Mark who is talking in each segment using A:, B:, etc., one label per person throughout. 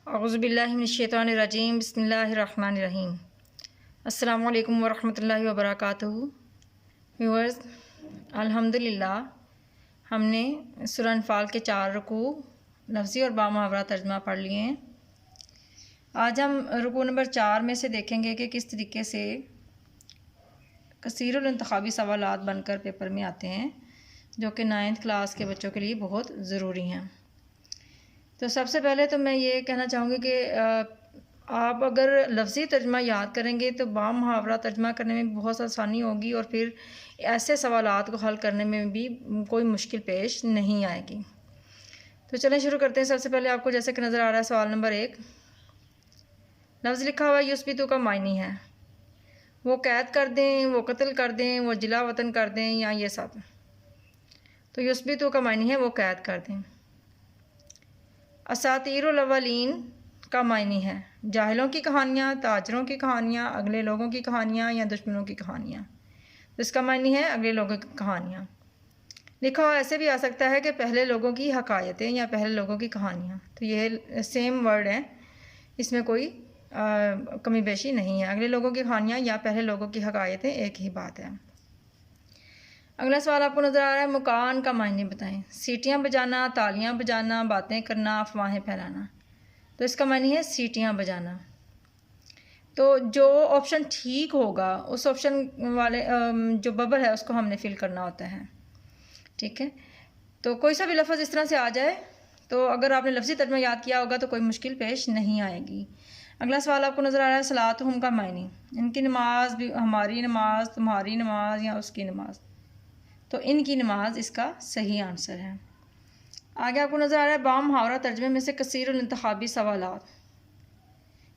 A: औज़ुबिल्लाहि मिनश्शैतानिर्रजीम बिस्मिल्लाहिर्रहमानिर्रहीम। अस्सलामु अलैकुम वरहमतुल्लाहि वबरकातुहू। व्यूअर्स, अल्हम्दुलिल्लाह हमने सूरह अनफ़ाल के 4 रुकू लफ्ज़ी और बामुहावरा तर्जुमा पढ़ लिए हैं। आज हम रुकू नंबर 4 में से देखेंगे कि किस तरीके से कसीरुल इंतखाबी सवालात बनकर पेपर में आते हैं, जो कि 9th क्लास के बच्चों के लिए बहुत ज़रूरी हैं। तो सबसे पहले तो मैं ये कहना चाहूँगी कि आप अगर लफ्ज़ी तर्जमा याद करेंगे तो बामुहावरा तर्जमा करने में बहुत आसानी होगी और फिर ऐसे सवालात को हल करने में भी कोई मुश्किल पेश नहीं आएगी। तो चलें शुरू करते हैं। सबसे पहले आपको जैसे कि नज़र आ रहा है सवाल नंबर 1, लफ्ज़ लिखा हुआ युस्बितु का मायनी है वो कैद कर दें, वो कत्ल कर दें, वो जिला वतन कर दें या ये सब। तो युस्बितु का मायनी है वो कैद कर दें। असातीरुल अव्वलीन का मायनी है जाहिलों की कहानियाँ, ताजरों की कहानियाँ, अगले लोगों की कहानियाँ या दुश्मनों की कहानियाँ। तो इसका मायनी है अगले लोगों की कहानियाँ। लिखा हुआ ऐसे भी आ सकता है कि पहले लोगों की हकायतें या पहले लोगों की कहानियाँ। तो ये सेम वर्ड है, इसमें कोई कमी बेशी नहीं है। अगले लोगों की कहानियाँ या पहले लोगों की हकायतें एक ही बात है। अगला सवाल आपको नज़र आ रहा है मुकान का मायने बताएं। सीटियाँ बजाना, तालियाँ बजाना, बातें करना, अफवाहें फैलाना। तो इसका मायने है सीटियाँ बजाना। तो जो ऑप्शन ठीक होगा उस ऑप्शन वाले जो बबल है उसको हमने फिल करना होता है। ठीक है, तो कोई सा भी लफ्ज़ इस तरह से आ जाए तो अगर आपने लफ्ज़ी तर्जुमा याद किया होगा तो कोई मुश्किल पेश नहीं आएगी। अगला सवाल आपको नज़र आ रहा है सलातुहुम का मायने। इनकी नमाज भी, हमारी नमाज, तुम्हारी नमाज या उसकी नमाज। तो इनकी नमाज इसका सही आंसर है। आगे आपको नज़र आ रहा है बामुहावरा तर्जुमे में से कसीरुल इंतखाबी सवालात,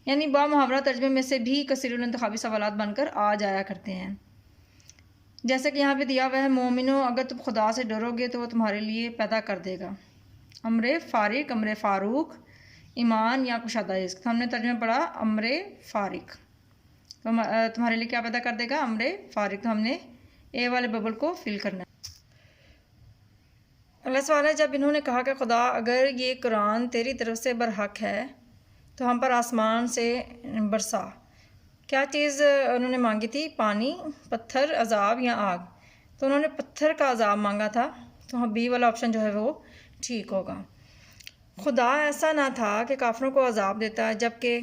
A: यानी बामुहावरा तर्जुमे में से भी कसीरुल इंतखाबी सवालात बनकर आ जाया करते हैं। जैसे कि यहाँ पे दिया हुआ है मोमिनो अगर तुम खुदा से डरोगे तो वो तुम्हारे लिए पैदा कर देगा। अमरे फारिक, अमरे फ़ारूक, ईमान या कुशादा रिज़्क़। तो हमने तर्जुमा पढ़ा अमरे फारिक, तो तुम्हारे लिए क्या पैदा कर देगा? अमरे फारिक। तो हमने ए वाले बबल को फिल करना है। अगला सवाल है जब इन्होंने कहा कि खुदा अगर ये कुरान तेरी तरफ से बरहक है तो हम पर आसमान से बरसा। क्या चीज़ उन्होंने मांगी थी? पानी, पत्थर, अजाब या आग। तो उन्होंने पत्थर का अजाब मांगा था। तो हाँ, बी वाला ऑप्शन जो है वो ठीक होगा। खुदा ऐसा ना था कि काफिरों को अजाब देता है, जबकि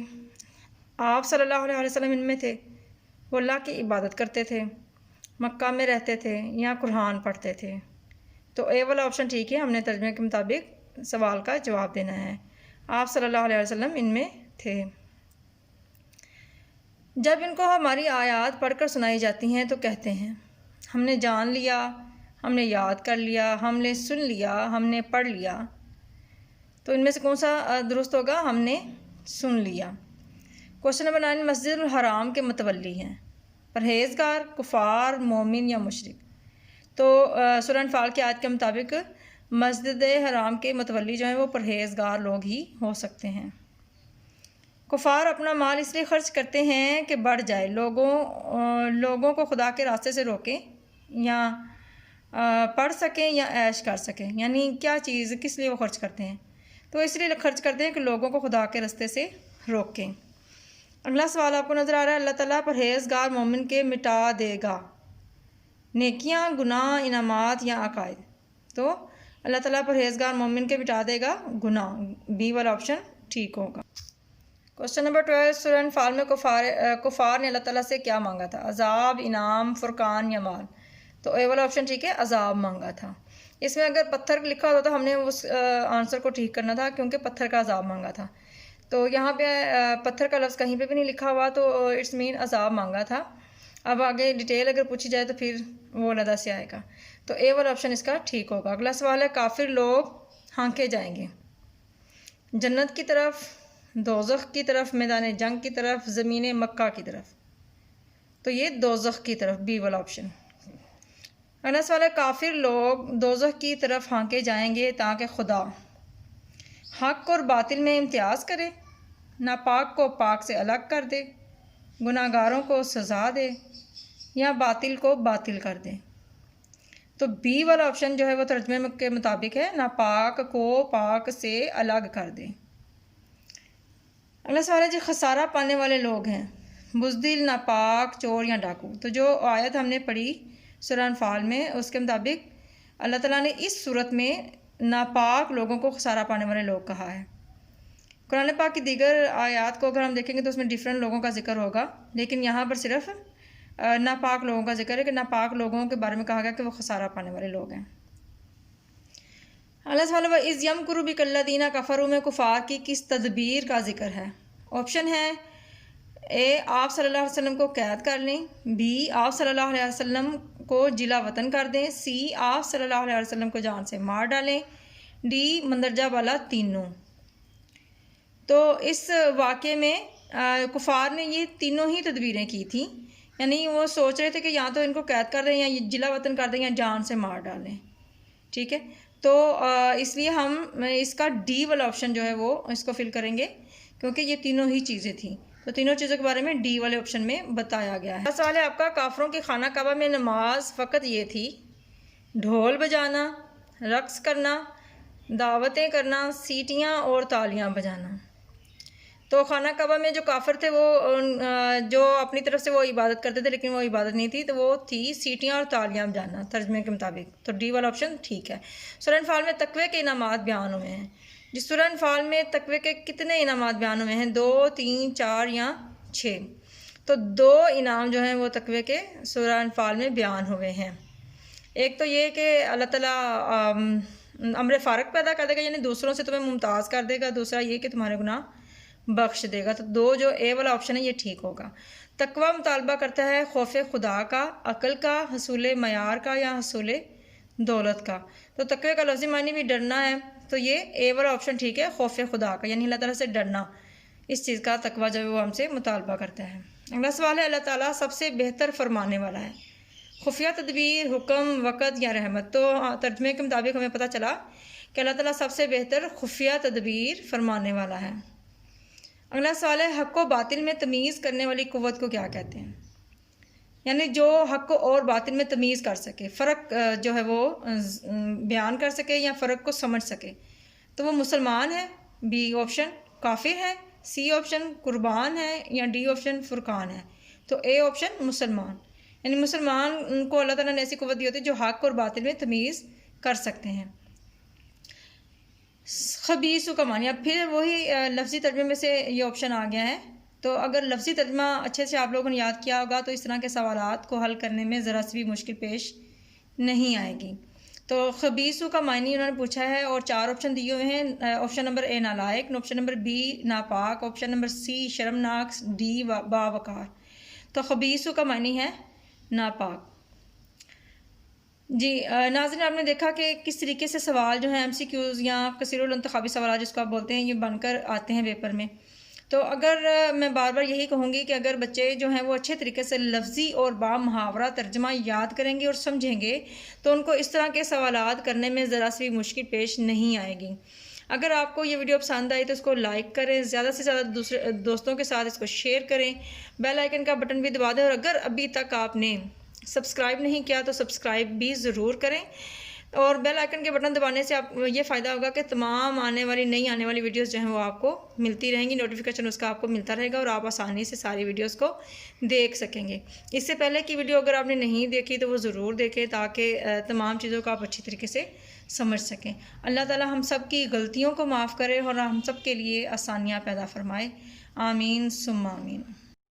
A: आप सल्लल्लाहु अलैहि वसल्लम इनमें थे, वो अल्लाह की इबादत करते थे, मक्का में रहते थे या कुरान पढ़ते थे। तो ए वाला ऑप्शन ठीक है, हमने तर्जुमे के मुताबिक सवाल का जवाब देना है। आप सल्लल्लाहु अलैहि वसल्लम इनमें थे। जब इनको हमारी आयात पढ़कर सुनाई जाती हैं तो कहते हैं हमने जान लिया, हमने याद कर लिया, हमने सुन लिया, हमने पढ़ लिया। तो इनमें से कौन सा दुरुस्त होगा? हमने सुन लिया। क्वेश्चन नंबर 9, मस्जिदुल हराम के मतवल्ली हैं परहेज़गार, कुफ़ार, मोमिन या मुशरिक। तो सूरह अनफ़ाल की आयत के मुताबिक मस्जिद हराम के मतवल्ली जो हैं वो परहेज़गार लोग ही हो सकते हैं। कुफ़ार अपना माल इसलिए ख़र्च करते हैं कि बढ़ जाए, लोगों को खुदा के रास्ते से रोकें या पढ़ सकें या ऐश कर सकें। यानी क्या चीज़, किस लिए वो ख़र्च करते हैं? तो इसलिए खर्च करते हैं कि लोगों को खुदा के रास्ते से रोकें। अगला सवाल आपको नज़र आ रहा है अल्लाह ताला परहेज़गार मोमिन के मिटा देगा नेकियां, गुनाह, इनामात या अकायद। तो अल्लाह ताला परहेज़गार मोमिन के मिटा देगा गुनाह, बी वाला ऑप्शन ठीक होगा। क्वेश्चन नंबर 12, सूरह अनफ़ाल में कुफ़ार ने अल्लाह ताला से क्या मांगा था? अजाब, इनाम, फ़ुरक़ान या माल। तो ए वाला ऑप्शन ठीक है, अजाब मांगा था। इसमें अगर पत्थर लिखा होता तो हमने उस आंसर को ठीक करना था, क्योंकि पत्थर का अजाब मांगा था। तो यहाँ पे पत्थर का लफ्ज़ कहीं पे भी नहीं लिखा हुआ, तो इट्स मीन अजाब मांगा था। अब आगे डिटेल अगर पूछी जाए तो फिर वो लदा से आएगा। तो ए वाला ऑप्शन इसका ठीक होगा। अगला सवाल है काफिर लोग हाँके जाएंगे जन्नत की तरफ, दोज़ख की तरफ, मैदान जंग की तरफ, ज़मीन मक्का की तरफ। तो ये दोज़ख की तरफ, बी वाला ऑप्शन। अगला सवाल है काफिर लोग दोज़ख की तरफ हाँके जाएंगे ताकि खुदा हक और बातिल में इम्तियाज़ करे, नापाक को पाक से अलग कर दे, गुनाहगारों को सज़ा दे या बातिल को बातिल कर दे। तो बी वाला ऑप्शन जो है वो तर्जुमे के मुताबिक है, नापाक को पाक से अलग कर दे। अगला सवाल है जी, खसारा पाने वाले लोग हैं बुज़दिल, नापाक, चोर या डाकू। तो जो आयत हमने पढ़ी सूरह अनफाल में, उसके मुताबिक अल्लाह ताला ने इस सूरत में नापाक लोगों को खसारा पाने वाले लोग कहा है। कुरान पाक की दीगर आयत को अगर हम देखेंगे तो उसमें डिफरेंट लोगों का जिक्र होगा, लेकिन यहाँ पर सिर्फ नापाक लोगों का जिक्र है कि नापाक लोगों के बारे में कहा गया कि वो खसारा पाने वाले लोग हैं। अल्लाह सवाल इज़ यम कुरुबी कल्लदीना कफरू में कुफार की किस तदबीर का जिक्र है। ऑप्शन है ए, आप सल्लल्लाहु अलैहि वसल्लम को कैद कर लें, बी, आप सल्लल्लाहु अलैहि वसल्लम को जिला वतन कर दें, सी, आप सल्लल्लाहु अलैहि वसल्लम को जान से मार डालें, डी, मंदरजा वाला तीनों। तो इस वाक़े में कुफार ने ये तीनों ही तदबीरें की थी, यानी वो सोच रहे थे कि या तो इनको कैद कर दें या जिला वतन कर दें या जान से मार डालें। ठीक है, तो इसलिए हम इसका डी वाला ऑप्शन जो है वो इसको फिल करेंगे, क्योंकि ये तीनों ही चीज़ें थी। तो तीनों चीज़ों के बारे में डी वाले ऑप्शन में बताया गया है। सवाल है आपका, काफरों की खाना काबा में नमाज फ़कत ये थी ढोल बजाना, रक़्स करना, दावतें करना, सीटियाँ और तालियाँ बजाना। तो खाना काबा में जो काफिर थे वो जो अपनी तरफ से वो इबादत करते थे, लेकिन वो इबादत नहीं थी, तो वो थी सीटियाँ और तालियाँ बजाना तर्जमे के मुताबिक। तो डी वाला ऑप्शन ठीक है। सूरह अनफाल में तकवे के इनामात बयान हुए हैं। जिस सूरह अनफाल में तकवे के कितने इनामात बयान हुए हैं, 2, 3, 4 या 6। तो 2 इनाम जो हैं वो तकवे के सूरह अनफाल में बयान हुए हैं। एक तो ये कि अल्लाह ताला अम्र फ़ारक पैदा कर देगा, यानी दूसरों से तुम्हें मुमताज़ कर देगा। दूसरा ये कि तुम्हारे गुनाह बख्श देगा। तो 2 जो ए वाला ऑप्शन है ये ठीक होगा। तकवा मुतालबा करता है खौफ खुदा का, अकल का, हसूल मयार का या हसूल दौलत का। तो तकवे का लफ्ज़ी मानी भी डरना है, तो ये ए वाला ऑप्शन ठीक है, खौफ खुदा का, यानी अल्लाह ताला से डरना। इस चीज़ का तकवा जो है वो हमसे मुतालबा करता है। अगला सवाल है, अल्लाह ताला सबसे बेहतर फरमाने वाला है, खुफिया तदबीर, हुक्म, वक़्त या रहमत। तो तर्जमे के मुताबिक हमें पता चला कि अल्लाह ताला सबसे बेहतर खुफिया तदबीर फरमाने वाला है। अगला सवाल है, हक़ व बातिल में तमीज़ करने वाली क़ुव्वत को क्या कहते हैं, यानी जो हक़ और बातिल में तमीज़ कर सके, फ़र्क जो है वो बयान कर सके या फ़र्क को समझ सके। तो वो मुसलमान है, बी ऑप्शन, काफिर है, सी ऑप्शन, कुर्बान है, या डी ऑप्शन, फ़ुरक़ान है। तो ए ऑप्शन मुसलमान, यानी मुसलमान को अल्लाह ताला ने ऐसी क़ुव्वत दी होती है जो हक़ और बातिल में तमीज़ कर सकते हैं। खबीसु का मानी, अब फिर वही लफ्ज़ी तर्जुमे में से ये ऑप्शन आ गया है। तो अगर लफ्ज़ी तर्जुमा अच्छे से आप लोगों ने याद किया होगा तो इस तरह के सवालात को हल करने में ज़रा सी भी मुश्किल पेश नहीं आएगी। तो खबीसु का मानी उन्होंने पूछा है और 4 ऑप्शन दिए हुए हैं। ऑप्शन नंबर ए नालायक, ऑप्शन नंबर बी नापाक, ऑप्शन नंबर सी शर्मनाक, डी बावकार। तो खबीसु का मानी है नापाक। जी नाज़रीन, आपने देखा कि किस तरीके से सवाल जो है MCQs या कसीरुल इंतखाबी सवाल जिसको आप बोलते हैं ये बनकर आते हैं पेपर में। तो अगर मैं बार बार यही कहूँगी कि अगर बच्चे जो हैं वो अच्छे तरीके से लफ्ज़ी और बा मुहावरा तर्जमा याद करेंगे और समझेंगे तो उनको इस तरह के सवालात करने में ज़रा सी भी मुश्किल पेश नहीं आएगी। अगर आपको ये वीडियो पसंद आई तो इसको लाइक करें, ज़्यादा से ज़्यादा दूसरे दोस्तों के साथ इसको शेयर करें, बेल आइकन का बटन भी दबा दें, और अगर अभी तक आपने सब्सक्राइब नहीं किया तो सब्सक्राइब भी ज़रूर करें। और बेल आइकन के बटन दबाने से आप ये फ़ायदा होगा कि तमाम नई आने वाली वीडियोस जो हैं वो आपको मिलती रहेंगी, नोटिफिकेशन उसका आपको मिलता रहेगा और आप आसानी से सारी वीडियोस को देख सकेंगे। इससे पहले की वीडियो अगर आपने नहीं देखी तो वो ज़रूर देखें ताकि तमाम चीज़ों को आप अच्छी तरीके से समझ सकें। अल्लाह ताला हम सब की गलतियों को माफ़ करे और हम सब के लिए आसानियाँ पैदा फरमाए। आमीन सुम्मा आमीन।